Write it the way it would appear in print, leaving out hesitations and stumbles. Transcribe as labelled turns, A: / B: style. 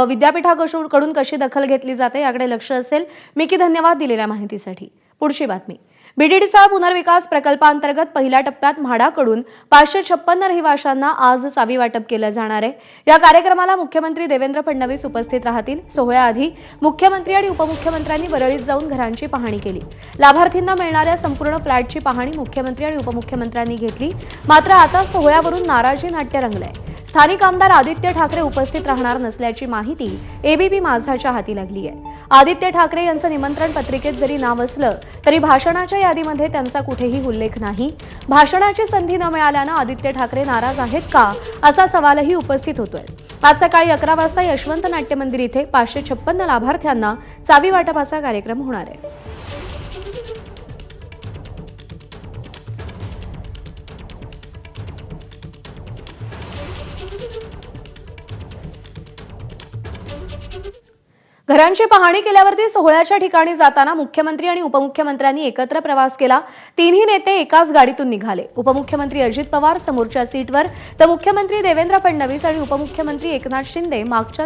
A: विद्यापीठाकडून कशी दखल घेतली जाते याकडे लक्ष असेल। मिकी, धन्यवाद दिलेल्या माहितीसाठी। पुढची बातमी। बीडीडीचा पुनर्विकास प्रकल्पांतर्गत पहिल्या टप्प्यात म्हाडाकडून 556 रहिवाशांना आज चावी वाटप केलं जाणार आहे। या कार्यक्रमाला मुख्यमंत्री देवेंद्र फडणवीस उपस्थित राहतील। सोहळ्याआधी मुख्यमंत्री आणि उपमुख्यमंत्र्यांनी वरळीत जाऊन घरांची पाहणी केली। लाभार्थींना मिळणाऱ्या संपूर्ण फ्लॅटची पाहणी मुख्यमंत्री आणि उपमुख्यमंत्र्यांनी घेतली। मात्र आता सोहळ्यावरून नाराजी नाट्य रंगलंय। स्थानिक आमदार आदित्य ठाकरे उपस्थित राहणार नसल्याची माहिती एबीपी माझाच्या हाती लागली आहे। आदित्य ठाकरे यांचं निमंत्रण पत्रिकेत जरी नाव असलं तरी भाषणाच्या यादीमध्ये त्यांचा कुठेही उल्लेख नाही। भाषणाची संधी न मिळाल्यानं आदित्य ठाकरे नाराज आहेत का असा सवालही उपस्थित होतोय। आज सकाळी 11 वाजता यशवंत नाट्य मंदिर इथे 556 लाभार्थ्यांना चावी वाटपाचा कार्यक्रम होणार आहे। घरांची पाहणी केल्यावरती सोहळ्याच्या ठिकाणी जाताना मुख्यमंत्री आणि उपमुख्यमंत्र्यांनी एकत्र प्रवास केला। तिन्ही नेते एकाच गाडीतून निघाले। उपमुख्यमंत्री अजित पवार समोरच्या सीटवर तर मुख्यमंत्री देवेंद्र फडणवीस आणि उपमुख्यमंत्री एकनाथ शिंदे मागच्या